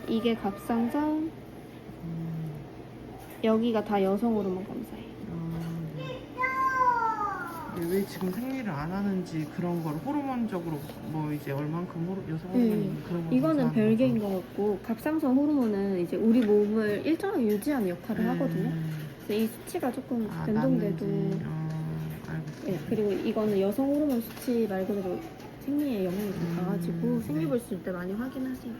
이게 갑상선, 여기가 다 여성 호르몬 검사예요. 근데 왜 지금 생리를 안 하는지 그런 걸 호르몬적으로 뭐 이제 얼만큼 여성 호르몬 그런 거 이거는 검사하는 별개인 거죠? 것 같고, 갑상선 호르몬은 이제 우리 몸을 일정하게 유지하는 역할을 하거든요. 그래서 이 수치가 조금 변동돼도 알겠어요. 네, 그리고 이거는 여성 호르몬 수치 말 그대로 생리에 영향이 좀 가가지고 생리 볼 수 있을 때 많이 확인하세요.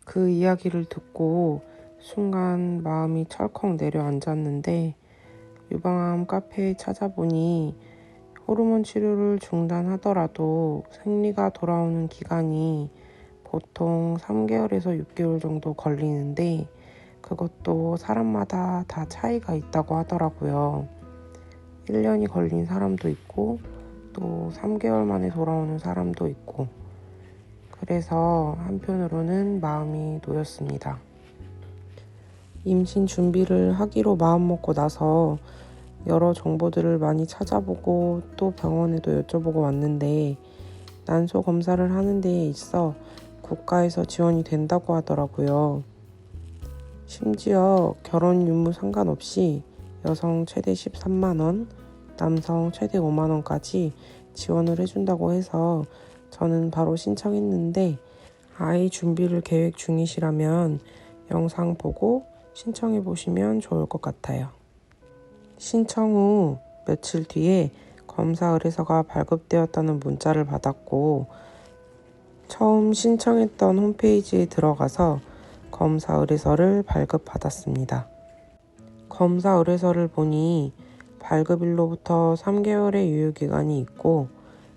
그 이야기를 듣고 순간 마음이 철컥 내려앉았는데, 유방암 카페에 찾아보니 호르몬 치료를 중단하더라도 생리가 돌아오는 기간이 보통 3개월에서 6개월 정도 걸리는데, 그것도 사람마다 다 차이가 있다고 하더라고요. 1년이 걸린 사람도 있고 또 3개월 만에 돌아오는 사람도 있고, 그래서 한편으로는 마음이 놓였습니다. 임신 준비를 하기로 마음먹고 나서 여러 정보들을 많이 찾아보고 또 병원에도 여쭤보고 왔는데, 난소 검사를 하는 데에 있어 국가에서 지원이 된다고 하더라고요. 심지어 결혼 유무 상관없이 여성 최대 13만 원, 남성 최대 5만 원까지 지원을 해준다고 해서 저는 바로 신청했는데, 아이 준비를 계획 중이시라면 영상 보고 신청해 보시면 좋을 것 같아요. 신청 후 며칠 뒤에 검사 의뢰서가 발급되었다는 문자를 받았고, 처음 신청했던 홈페이지에 들어가서 검사 의뢰서를 발급받았습니다. 검사 의뢰서를 보니 발급일로부터 3개월의 유효기간이 있고,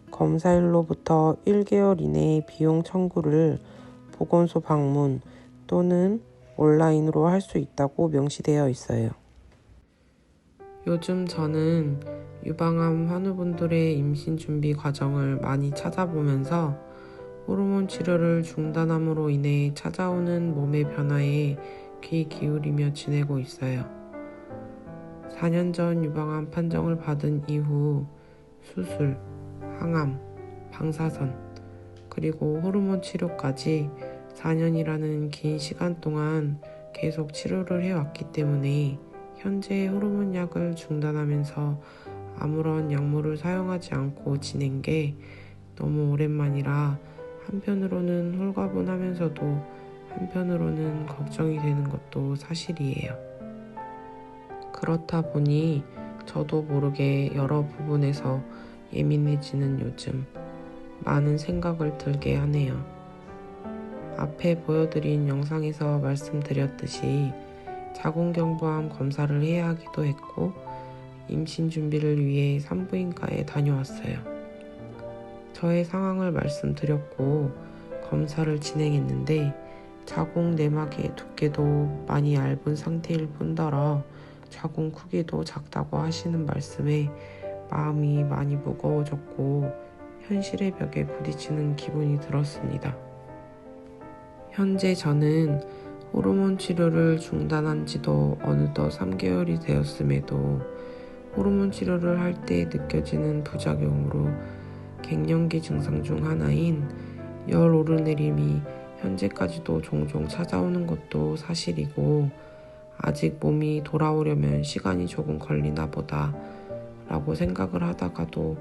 검사일로부터 1개월 이내의 비용 청구를 보건소 방문 또는 온라인으로 할 수 있다고 명시되어 있어요. 요즘 저는 유방암 환우분들의 임신 준비 과정을 많이 찾아보면서 호르몬 치료를 중단함으로 인해 찾아오는 몸의 변화에 귀 기울이며 지내고 있어요. 4년 전 유방암 판정을 받은 이후 수술, 항암, 방사선, 그리고 호르몬 치료까지 4년이라는 긴 시간 동안 계속 치료를 해왔기 때문에 현재 호르몬 약을 중단하면서 아무런 약물을 사용하지 않고 지낸 게 너무 오랜만이라 한편으로는 홀가분하면서도 한편으로는 걱정이 되는 것도 사실이에요. 그렇다 보니 저도 모르게 여러 부분에서 예민해지는 요즘 많은 생각을 들게 하네요. 앞에 보여드린 영상에서 말씀드렸듯이 자궁경부암 검사를 해야 하기도 했고, 임신 준비를 위해 산부인과에 다녀왔어요. 저의 상황을 말씀드렸고 검사를 진행했는데, 자궁 내막의 두께도 많이 얇은 상태일 뿐더러 자궁 크기도 작다고 하시는 말씀에 마음이 많이 무거워졌고 현실의 벽에 부딪히는 기분이 들었습니다. 현재 저는 호르몬 치료를 중단한 지도 어느덧 3개월이 되었음에도 호르몬 치료를 할 때 느껴지는 부작용으로 갱년기 증상 중 하나인 열 오르내림이 현재까지도 종종 찾아오는 것도 사실이고, 아직 몸이 돌아오려면 시간이 조금 걸리나 보다 라고 생각을 하다가도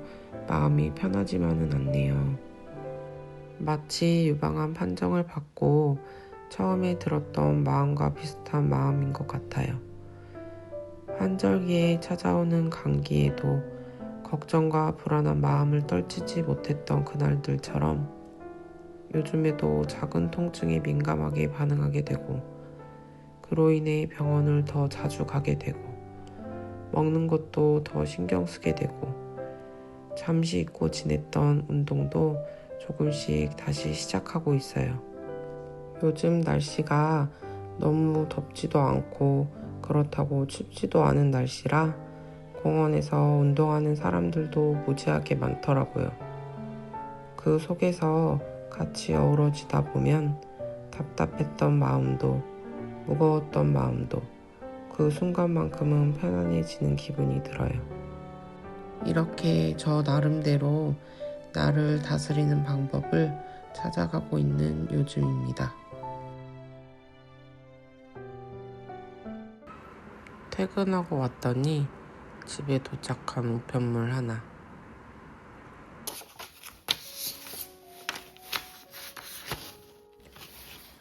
마음이 편하지만은 않네요. 마치 유방암 판정을 받고 처음에 들었던 마음과 비슷한 마음인 것 같아요. 환절기에 찾아오는 감기에도 걱정과 불안한 마음을 떨치지 못했던 그날들처럼 요즘에도 작은 통증에 민감하게 반응하게 되고, 그로 인해 병원을 더 자주 가게 되고, 먹는 것도 더 신경 쓰게 되고, 잠시 잊고 지냈던 운동도 조금씩 다시 시작하고 있어요. 요즘 날씨가 너무 덥지도 않고 그렇다고 춥지도 않은 날씨라 공원에서 운동하는 사람들도 무지하게 많더라고요. 그 속에서 같이 어우러지다 보면 답답했던 마음도 무거웠던 마음도 그 순간만큼은 편안해지는 기분이 들어요. 이렇게 저 나름대로 나를 다스리는 방법을 찾아가고 있는 요즘입니다. 퇴근하고 왔더니 집에 도착한 우편물 하나.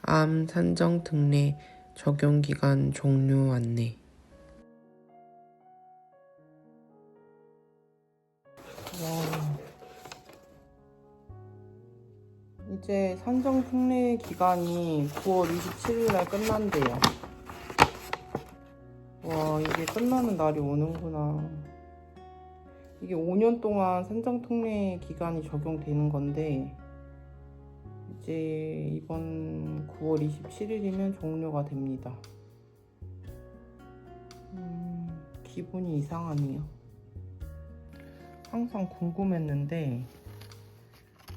암 산정 특례 적용기간 종료 안내. 이제 산정 특례 기간이 9월 27일날 끝난대요. 와, 이게 끝나는 날이 오는구나. 이게 5년 동안 산정 특례 기간이 적용되는 건데 이제 이번 9월 27일이면 종료가 됩니다. 기분이 이상하네요. 항상 궁금했는데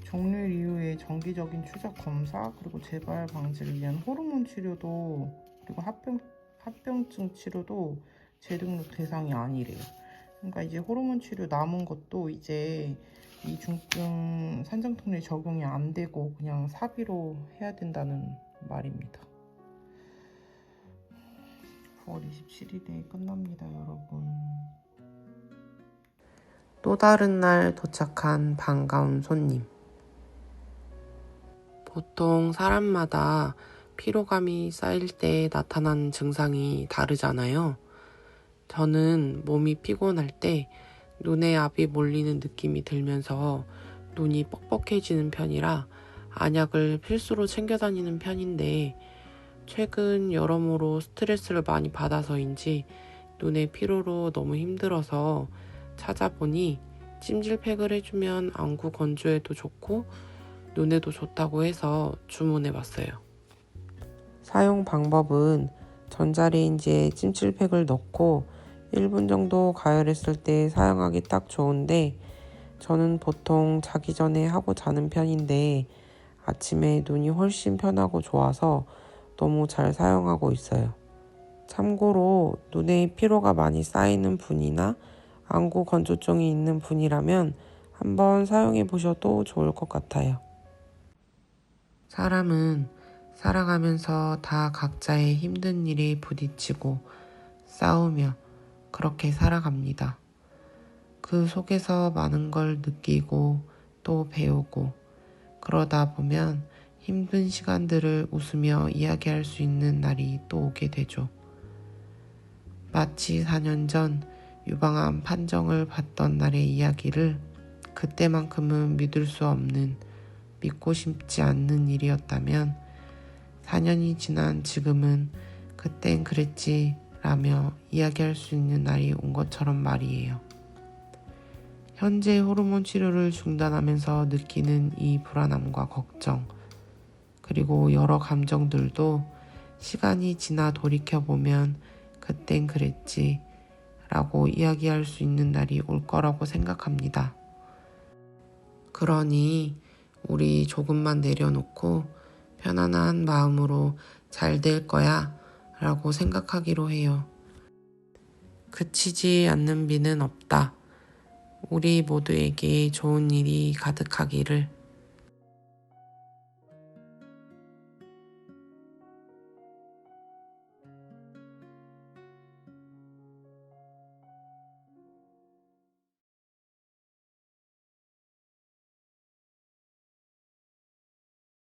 정률 이후에 정기적인 추적 검사 그리고 재발 방지를 위한 호르몬 치료도 그리고 합병증 치료도 재등록 대상이 아니래요. 그러니까 이제 호르몬 치료 남은 것도 이제 이 중증 산정특례 적용이 안 되고 그냥 사비로 해야 된다는 말입니다. 9월 27일에 끝납니다, 여러분. 또 다른 날 도착한 반가운 손님. 보통 사람마다 피로감이 쌓일 때 나타나는 증상이 다르잖아요. 저는 몸이 피곤할 때 눈에 압이 몰리는 느낌이 들면서 눈이 뻑뻑해지는 편이라 안약을 필수로 챙겨 다니는 편인데 최근 여러모로 스트레스를 많이 받아서인지 눈의 피로로 너무 힘들어서 찾아보니 찜질팩을 해주면 안구 건조에도 좋고 눈에도 좋다고 해서 주문해봤어요. 사용 방법은 전자레인지에 찜질팩을 넣고 1분 정도 가열했을 때 사용하기 딱 좋은데 저는 보통 자기 전에 하고 자는 편인데 아침에 눈이 훨씬 편하고 좋아서 너무 잘 사용하고 있어요. 참고로 눈에 피로가 많이 쌓이는 분이나 안구 건조증이 있는 분이라면 한번 사용해 보셔도 좋을 것 같아요. 사람은 살아가면서 다 각자의 힘든 일에 부딪히고 싸우며 그렇게 살아갑니다. 그 속에서 많은 걸 느끼고 또 배우고 그러다 보면 힘든 시간들을 웃으며 이야기할 수 있는 날이 또 오게 되죠. 마치 4년 전 유방암 판정을 받던 날의 이야기를 그때만큼은 믿을 수 없는 믿고 싶지 않는 일이었다면 4년이 지난 지금은 그땐 그랬지 라며 이야기할 수 있는 날이 온 것처럼 말이에요. 현재 호르몬 치료를 중단하면서 느끼는 이 불안함과 걱정 그리고 여러 감정들도 시간이 지나 돌이켜보면 그땐 그랬지 라고 이야기할 수 있는 날이 올 거라고 생각합니다. 그러니 우리 조금만 내려놓고 편안한 마음으로 잘 될 거야 라고 생각하기로 해요. 그치지 않는 비는 없다. 우리 모두에게 좋은 일이 가득하기를.